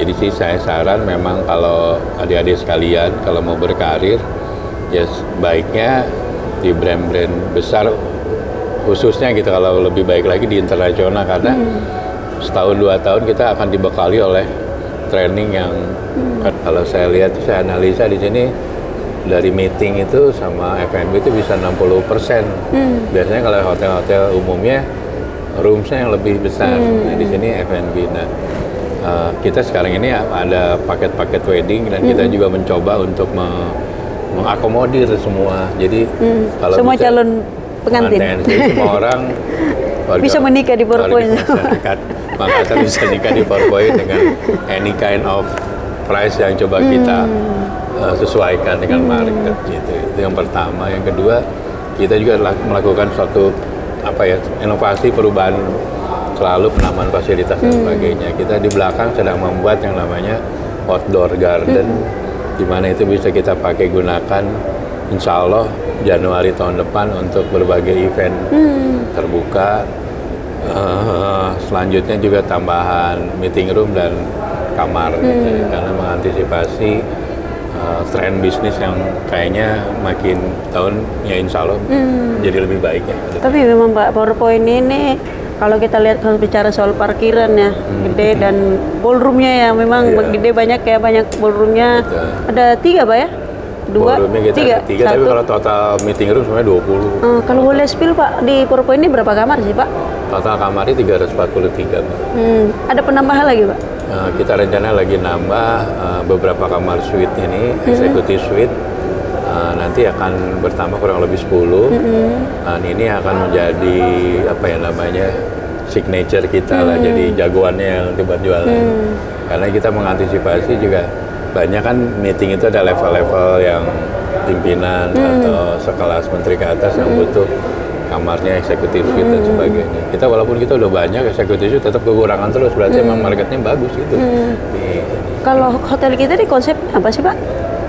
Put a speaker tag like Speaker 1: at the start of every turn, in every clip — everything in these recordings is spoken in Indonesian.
Speaker 1: Jadi sih saya saran memang kalau adik-adik sekalian kalau mau berkarir, ya baiknya di brand-brand besar khususnya gitu, kalau lebih baik lagi di internasional, karena setahun 2 tahun kita akan dibekali oleh training yang kalau saya lihat, saya analisa di sini dari meeting itu sama F&B itu bisa 60%. Biasanya kalau hotel-hotel umumnya roomsnya yang lebih besar, nah di sini F&B. Nah kita sekarang ini ada paket-paket wedding dan kita juga mencoba untuk mengakomodir semua. Jadi kalau
Speaker 2: semua calon pengantin,
Speaker 1: jadi semua orang
Speaker 2: bisa menikah di PowerPoint.
Speaker 1: Makassar bisa nikah di PowerPoint dengan any kind of price yang coba kita sesuaikan dengan market gitu. Itu yang pertama. Yang kedua, kita juga melakukan suatu inovasi perubahan, selalu penambahan fasilitas dan sebagainya. Kita di belakang sedang membuat yang namanya outdoor garden, di mana itu bisa kita pakai gunakan insya Allah Januari tahun depan untuk berbagai event terbuka. Selanjutnya juga tambahan meeting room dan kamar gitu, karena mengantisipasi tren bisnis yang kayaknya makin tahun ya insya Allah jadi lebih baik ya.
Speaker 2: Tapi memang Pak, PowerPoint ini kalau kita lihat, kalau bicara soal parkiran ya gede, dan ballroomnya ya memang gede, banyak ya, banyak ballroomnya.
Speaker 1: Betul.
Speaker 2: Ada 3 Pak ya? 2, 3,
Speaker 1: tapi kalau total meeting room sebenarnya 20.
Speaker 2: Kalau boleh spill Pak, di PowerPoint ini berapa kamar sih Pak?
Speaker 1: Total kamarnya 343 Pak.
Speaker 2: Ada penambahan lagi Pak?
Speaker 1: Kita rencana lagi nambah beberapa kamar suite ini, executive suite. Nanti akan bertambah kurang lebih 10. Dan ini akan menjadi signature kita lah, jadi jagoannya yang buat jualan. Karena kita mengantisipasi juga banyak kan meeting itu ada level-level yang pimpinan atau sekelas menteri ke atas yang butuh kamarnya executive suite dan sebagainya. Kita walaupun kita udah banyak executive suite tetap kekurangan terus, berarti emang marketnya bagus gitu.
Speaker 2: Kalau hotel kita di konsep apa sih Pak?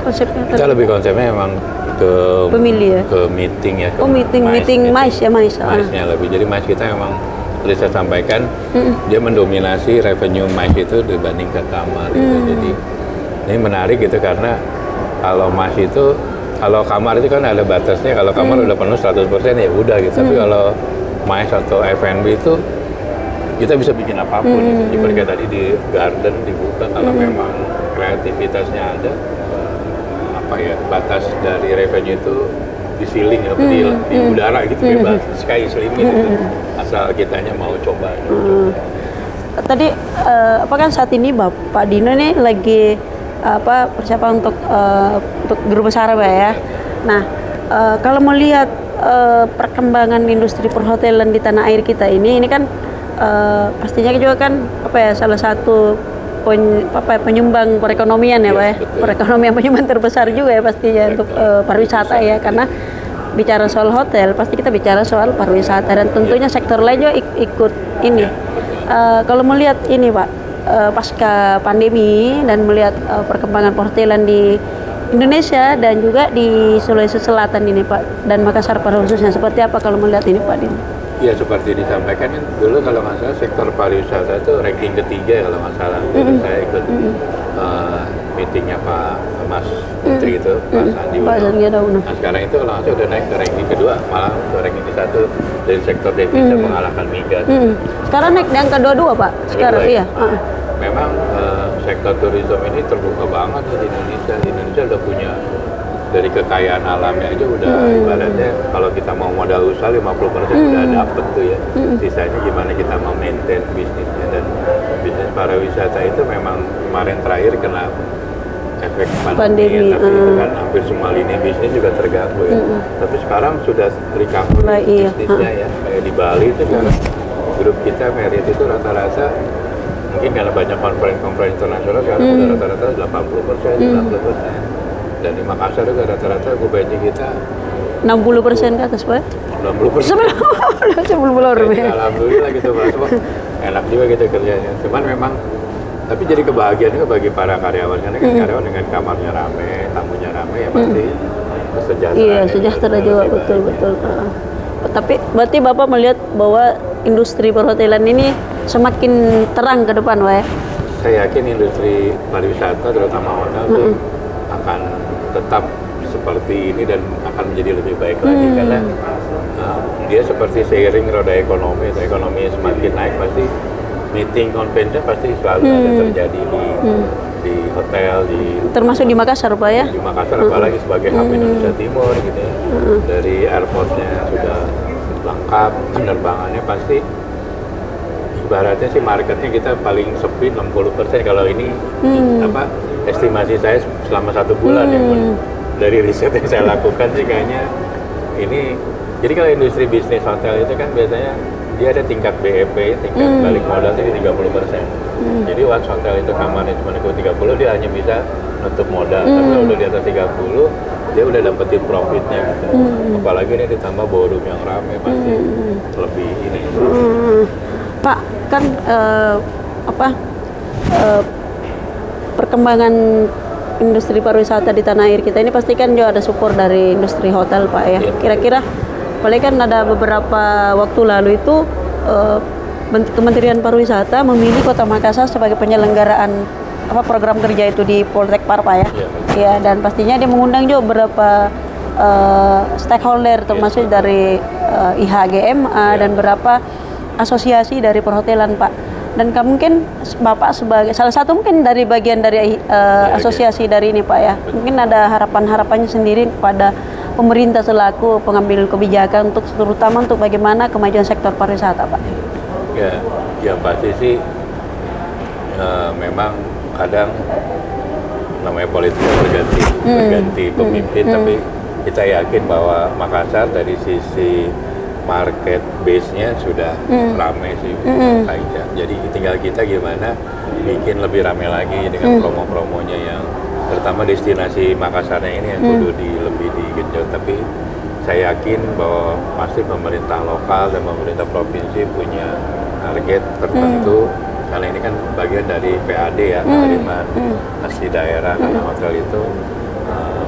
Speaker 2: Konsepnya
Speaker 1: kita lebih konsepnya emang ke
Speaker 2: pemilih ya?
Speaker 1: Ke meeting ya.
Speaker 2: Meeting MICE ya, MICE.
Speaker 1: MICE-nya lebih. Jadi MICE kita memang seperti saya sampaikan, dia mendominasi revenue MICE itu dibandingkan kamar gitu. Jadi ini menarik gitu, karena kalau MICE itu, kalau kamar itu kan ada batasnya, kalau kamar udah penuh 100% ya udah gitu. Tapi kalau MICE atau F&B itu kita bisa bikin apapun gitu. Seperti tadi di garden dibuka, kalau memang kreativitasnya ada, batas dari revenue itu di ceiling di udara gitu, bebas, sky is limit gitu. Asal kitanya mau coba gitu.
Speaker 2: Tadi kan saat ini Bapak Dino nih lagi persiapan untuk Guru Besar Pak ya. Nah, kalau melihat perkembangan industri perhotelan di tanah air kita ini kan pastinya juga kan salah satu penyumbang perekonomian ya Pak ya. Perekonomian penyumbang terbesar juga ya pastinya untuk pariwisata ya, karena bicara soal hotel pasti kita bicara soal pariwisata, dan tentunya sektor lain juga ikut ini. Kalau melihat ini Pak, pasca pandemi dan melihat perkembangan perhotelan di Indonesia dan juga di Sulawesi Selatan ini Pak, dan Makassar pada khususnya, seperti apa kalau melihat ini Pak Dino?
Speaker 1: Ya seperti disampaikan dulu, kalau nggak salah sektor pariwisata itu ranking ketiga kalau nggak salah. Saya ikut meetingnya Pak Mas Menteri itu, Pak Sandi Uno. Nah sekarang itu kalau nggak salah udah naik ke ranking kedua, malah ke ranking ke-1 dari sektor devisa, mengalahkan migas.
Speaker 2: Sekarang naik di angka 22 Pak. Sekarang iya.
Speaker 1: Memang sektor turisme ini terbuka banget di Indonesia. Di Indonesia udah punya, dari kekayaan alamnya aja udah ibaratnya kalau kita mau modal usaha 50% udah dapet tuh ya. Sisanya gimana kita mau maintain bisnisnya, dan bisnis pariwisata itu memang kemarin terakhir kena efek pandemi ya, tapi itu kan hampir semua lini bisnis juga terganggu ya. Tapi sekarang sudah recovery bisnisnya ya. Kayak di Bali itu sekarang grup kita Merit itu rata-rata, mungkin karena banyak konferensi internasional sekarang udah rata-rata 80%, 90%. Dan di Makassar juga rata-rata gubaji kita
Speaker 2: 60% ke atas Pak?
Speaker 1: 90%. Alhamdulillah gitu Pak. Enak juga gitu kerjanya. Cuman memang, tapi jadi kebahagiaan juga bagi para karyawan, karena kan karyawan dengan kamarnya rame, tamunya rame ya pasti sejahtera.
Speaker 2: Iya, sejahtera juga, betul. Tapi berarti Bapak melihat bahwa industri perhotelan ini semakin terang ke depan Pak ya?
Speaker 1: saya yakin industri pariwisata terutama hotel tuh akan tetap seperti ini dan akan menjadi lebih baik lagi karena dia seperti seiring roda ekonomi. Ekonomi semakin naik pasti meeting convention pasti selalu ada terjadi di hotel,
Speaker 2: termasuk di Makassar Pak ya?
Speaker 1: Di Makassar apalagi sebagai hub Indonesia Timur gitu ya. Dari airportnya sudah lengkap, penerbangannya pasti ibaratnya sih marketnya kita paling sepi 60%. Kalau ini apa estimasi saya selama 1 bulan ya dari riset yang saya lakukan sih kayaknya ini. Jadi kalau industri bisnis hotel itu kan biasanya dia ada tingkat BEP, tingkat balik modal itu di 30%. Jadi once hotel itu kamarnya cuma ikut 30, dia hanya bisa nutup modal. Tapi kalau udah di atas 30, dia udah dapetin profitnya gitu. Apalagi ini ditambah ballroom yang ramai pasti lebih ini.
Speaker 2: Pak, kan perkembangan industri pariwisata di tanah air kita ini pasti kan juga ada support dari industri hotel Pak ya. Kira-kira paling kan ada beberapa waktu lalu itu Kementerian Pariwisata memilih Kota Makassar sebagai penyelenggaraan program kerja itu di Poltek Parpa ya. Ya, dan pastinya dia mengundang juga beberapa stakeholder termasuk dari IHGMA dan beberapa asosiasi dari perhotelan Pak. Dan mungkin Bapak sebagai salah satu mungkin dari bagian dari asosiasi dari ini Pak ya. Mungkin ada harapan-harapannya sendiri kepada pemerintah selaku pengambil kebijakan untuk terutama untuk bagaimana kemajuan sektor pariwisata Pak.
Speaker 1: Ya, yang pasti sih memang kadang namanya politik berganti pemimpin, tapi kita yakin bahwa Makassar dari sisi market base-nya sudah ramai sih Kaica. Jadi tinggal kita gimana bikin lebih ramai lagi dengan promo-promonya yang terutama destinasi Makassarnya ini yang kudu lebih digenjot. Tapi saya yakin bahwa pasti pemerintah lokal dan pemerintah provinsi punya target tertentu karena ini kan bagian dari PAD ya, penerimaan asli daerah karena hotel itu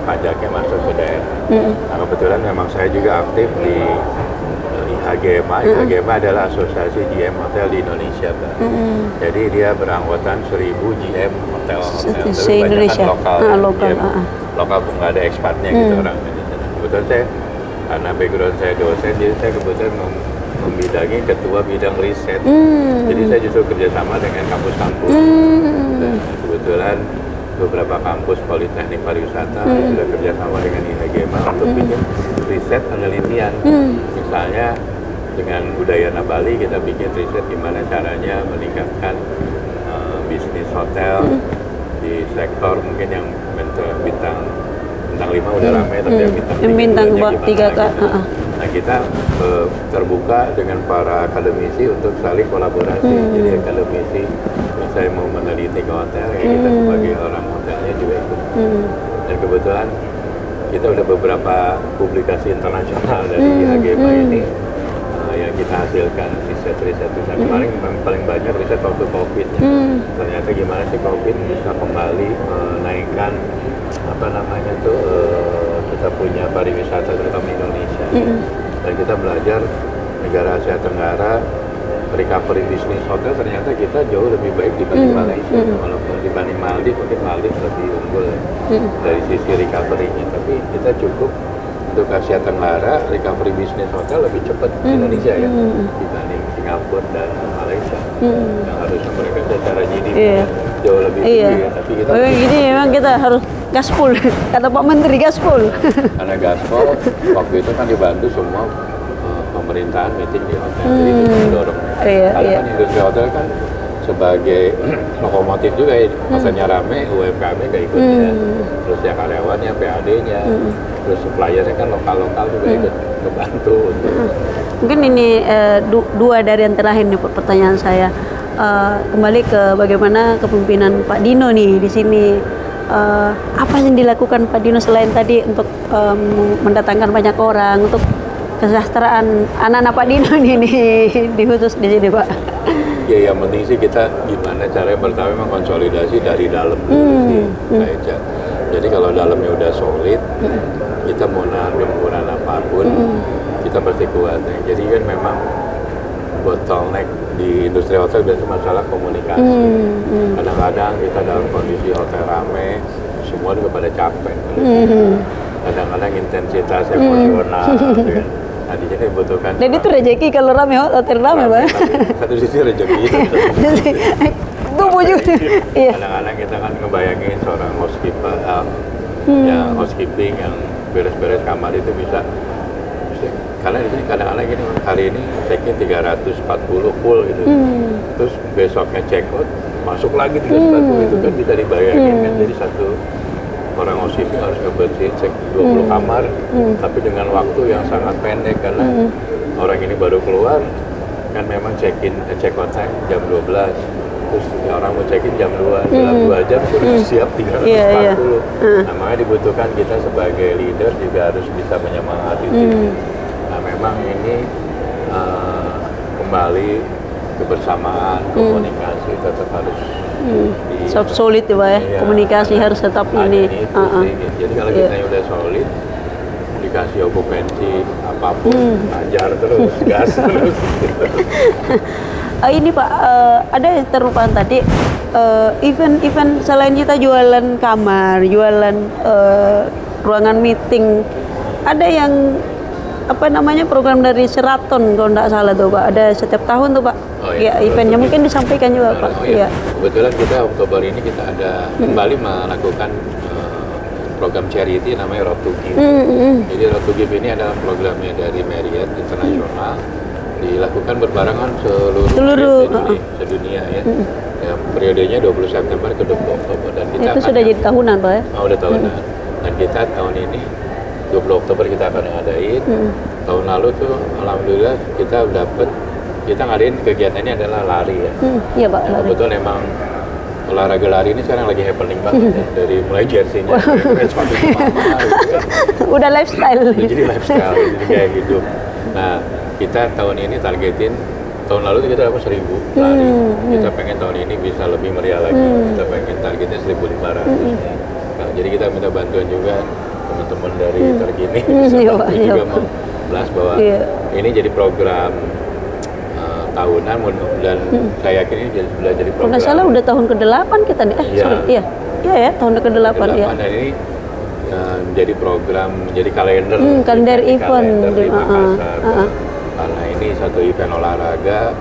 Speaker 1: pajaknya masuk ke daerah. Nah kebetulan memang saya juga aktif di IHGMA. IHGMA adalah Asosiasi GM Hotel di Indonesia, Pak. Jadi dia beranggotaan 1000 GM hotel-hotel. Tapi banyak kan lokal, lokal pun nggak ada ekspatnya gitu orang Indonesia. Kebetulan saya, karena background saya dosen, jadi saya kebetulan membidangi ketua bidang riset. Jadi saya justru kerjasama dengan kampus-kampus. Dan kebetulan beberapa kampus Politeknik Pariwisata sudah kerjasama dengan IHGMA untuk bikin riset penelitian. Misalnya dengan Udayana Bali kita bikin riset gimana caranya meningkatkan bisnis hotel di sektor mungkin yang bintang 5 udah ramai, tapi yang bintang 3
Speaker 2: Kak.
Speaker 1: Nah kita terbuka dengan para akademisi untuk saling kolaborasi. Jadi akademisi saya mau meneliti ke hotel, ya kita sebagai orang hotelnya juga ikut. Dan kebetulan kita udah beberapa publikasi internasional dari IHGMA ini yang kita hasilkan riset-riset. Kemarin paling banyak riset waktu COVID. Ternyata gimana sih COVID bisa kembali menaikkan kita punya pariwisata terutama Indonesia. Dan kita belajar negara Asia Tenggara recovery bisnis hotel ternyata kita jauh lebih baik dibanding Malaysia. Walaupun dibanding Maldives, mungkin Maldives lebih unggul dari sisi recovery-nya. Tapi kita cukup untuk Asia Tenggara recovery bisnis hotel lebih cepat Indonesia ya dibanding Singapura dan Malaysia. Yang harusnya mereka secara GDP jauh lebih tinggi ya. Tapi kita
Speaker 2: gini memang kita harus gaspol, kata Pak Menteri gaspol.
Speaker 1: Karena gaspol waktu itu kan dibantu semua pemerintahan meeting di hotel, jadi itu mendorong. Karena kan industri hotel kan sebagai lokomotif juga ya, hotelnya rame, UMKM gak ikut ya, terus ya karyawannya, PAD-nya, terus suppliernya kan lokal-lokal juga ikut membantu.
Speaker 2: Mungkin ini dua dari yang terakhir nih pertanyaan saya. Kembali ke bagaimana kepemimpinan Pak Dino nih di sini. Apa yang dilakukan Pak Dino selain tadi untuk mendatangkan banyak orang, untuk kesejahteraan anak-anak Pak Dino nih di khusus di sini Pak?
Speaker 1: Ya yang penting sih kita gimana caranya pertama memang konsolidasi dari dalam dulu sih Kaica. Jadi kalau dalamnya udah solid, kita mau ngambil ukuran apapun, kita pasti kuat. Jadi kan memang bottleneck di industri hotel biasanya masalah komunikasi. Kadang-kadang kita dalam kondisi hotel rame, semua juga pada capek. Kadang-kadang intensitas emosional, gitu kan. Nah, di sini dibutuhkan.
Speaker 2: Dan itu rezeki kalau rame hotel rame, Pak.
Speaker 1: Satu sisi rezeki.
Speaker 2: Tubuh juga. Iya.
Speaker 1: Kadang-kadang kita kan ngebayangin seorang housekeeper, ya housekeeping yang beres-beres kamar itu bisa. Karena di sini kadang-kadang gini, hari ini check-in 340 full gitu. Terus besoknya check out, masuk lagi 340 itu kan bisa dibayangin kan. Jadi satu orang housekeeping harus ngebersihin cek 20 kamar, tapi dengan waktu yang sangat pendek karena orang ini baru keluar kan memang check-in check out time jam 12. Terus orang mau check-in jam 2, dalam 2 jam sudah siap 340. Namanya dibutuhkan kita sebagai leader juga harus bisa menyemangati tim. Nah memang ini kembali kebersamaan, komunikasi tetap harus
Speaker 2: solid ya Pak ya, komunikasi harus tetap ini.
Speaker 1: Jadi kalau kita udah solid, dikasih okupansi apapun, ajar terus, gas terus.
Speaker 2: Ini Pak, ada yang terlupakan tadi, event selain kita jualan kamar, jualan ruangan meeting, ada yang apa namanya program dari Sheraton kalau nggak salah tuh Pak, ada setiap tahun tuh Pak. Ya eventnya mungkin disampaikan juga Pak.
Speaker 1: Iya. Kebetulan kita Oktober ini kita ada kembali melakukan program charity namanya Road to Give. Jadi Road to Give ini adalah programnya dari Marriott Internasional, dilakukan berbarengan seluruh sedunia ya. Ya, periodenya 20 September ke 20 Oktober dan kita
Speaker 2: itu sudah jadi tahunan Pak ya?
Speaker 1: Oh, udah tahunan. Dan kita tahun ini 20 Oktober kita akan ngadain. Tahun lalu tuh alhamdulillah kita ngadain kegiatannya adalah lari ya.
Speaker 2: Iya Pak.
Speaker 1: Ya, kebetulan emang olahraga lari ini sekarang lagi happening banget ya. Dari mulai jersey-nya, sepatu mama, gitu kan.
Speaker 2: Udah lifestyle.
Speaker 1: Jadi lifestyle, jadi kayak gitu. Nah kita tahun ini targetin, tahun lalu kita dapat 1000 lari. Kita pengen tahun ini bisa lebih meriah lagi. Kita pengen targetnya 1500. Nah, jadi kita minta bantuan juga teman-teman dari Terkini juga mau bahas bahwa ini jadi program tahunan dan saya yakin ini sudah jadi program.
Speaker 2: Kalau salah udah tahun ke-8 kita nih. Iya ya, tahun ke-8 ya.
Speaker 1: Dan ini jadi program, jadi kalender
Speaker 2: event
Speaker 1: di Makassar. Karena ini satu event olahraga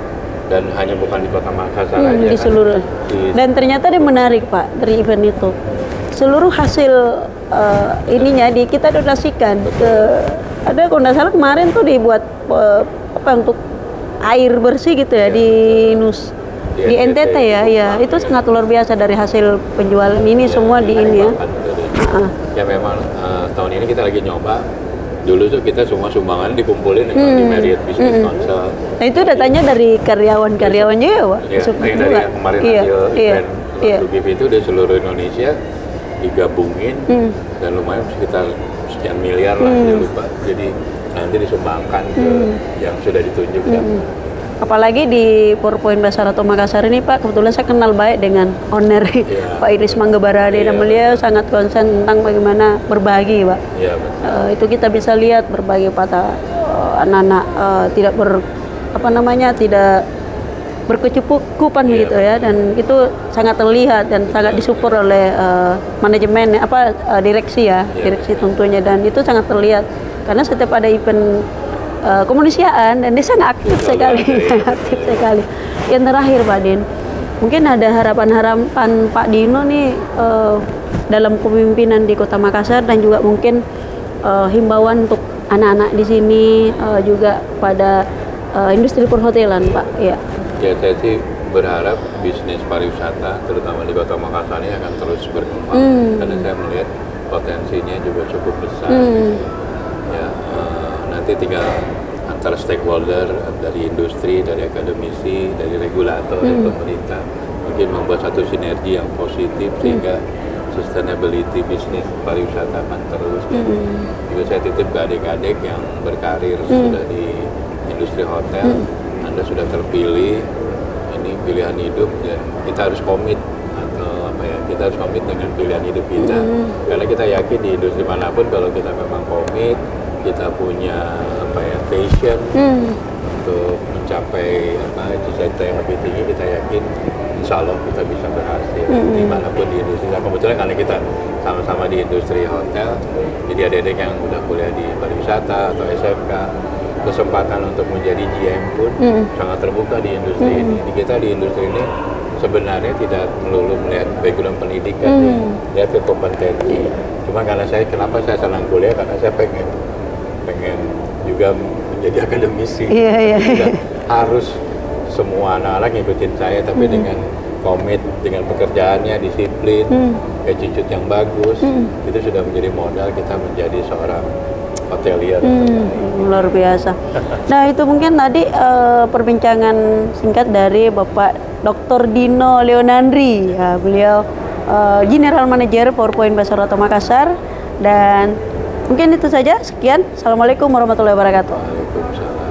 Speaker 1: dan hanya bukan di Kota Makassar aja
Speaker 2: di seluruh. Dan ternyata dia menarik Pak dari event itu. Seluruh hasil ininya kita donasikan ke, ada kalau nggak salah kemarin tuh dibuat untuk air bersih gitu ya, di NTT ya, itu sangat luar biasa dari hasil penjualan ini semua di ini ya.
Speaker 1: Ya memang tahun ini kita lagi nyoba. Dulu tuh kita semua sumbangan dikumpulin di Marriott Business Council.
Speaker 2: Nah itu datanya dari karyawan-karyawannya ya Pak?
Speaker 1: Iya, dari kemarin hasil event Give itu dari seluruh Indonesia digabungin dan lumayan sekitar sekian miliar lah, saya lupa. Jadi nanti disumbangkan ke yang sudah ditunjuk ya.
Speaker 2: Apalagi di PowerPoint Basar atau Makassar ini Pak, kebetulan saya kenal baik dengan owner Pak Idris Manggabarade dan beliau sangat konsen tentang bagaimana berbagi Pak. Itu kita bisa lihat berbagi pada anak-anak tidak tidak berkecukupan gitu ya, dan itu sangat terlihat dan sangat disupport oleh manajemen direksi tentunya, dan itu sangat terlihat karena setiap ada event kemunisiaan dan dia sangat aktif sekali. Yang terakhir Pak Din, mungkin ada harapan-harapan Pak Dino nih dalam kepemimpinan di Kota Makassar dan juga mungkin himbauan untuk anak-anak di sini juga pada industri perhotelan Pak. Ya,
Speaker 1: saya sih berharap bisnis pariwisata terutama di Kota Makassar ini akan terus berkembang karena saya melihat potensinya juga cukup besar. Ya, nanti tinggal antara stakeholder dari industri, dari akademisi, dari regulator, dari pemerintah mungkin membuat satu sinergi yang positif sehingga sustainability bisnis pariwisata akan terus. Juga saya titip ke adik-adik yang berkarir sudah di industri hotel, Anda sudah terpilih, ini pilihan hidup dan kita harus komit kita harus komit dengan pilihan hidup kita karena kita yakin di industri manapun kalau kita memang komit, kita punya passion untuk mencapai cita-cita yang lebih tinggi, kita yakin insya Allah kita bisa berhasil dimanapun di industri. Nah, kebetulan karena kita sama-sama di industri hotel, jadi adik-adik yang udah kuliah di pariwisata atau SMK, kesempatan untuk menjadi GM pun sangat terbuka di industri ini. Di kita di industri ini sebenarnya tidak melulu melihat background pendidikan, lihat ke kompetensi. Cuma karena kenapa saya senang kuliah, karena saya pengen juga menjadi akademisi. Tidak harus semua anak-anak ngikutin saya, tapi dengan komit, dengan pekerjaannya, disiplin, attitude yang bagus, itu sudah menjadi modal kita menjadi seorang hotelier yang terbaik.
Speaker 2: Luar biasa. Nah, itu mungkin tadi perbincangan singkat dari Bapak Dr. Dino Leonandri. Ya, beliau General Manager PowerPoint Basar Roto Makassar. Dan mungkin itu saja. Sekian. Assalamualaikum warahmatullahi wabarakatuh.
Speaker 1: Waalaikumsalam.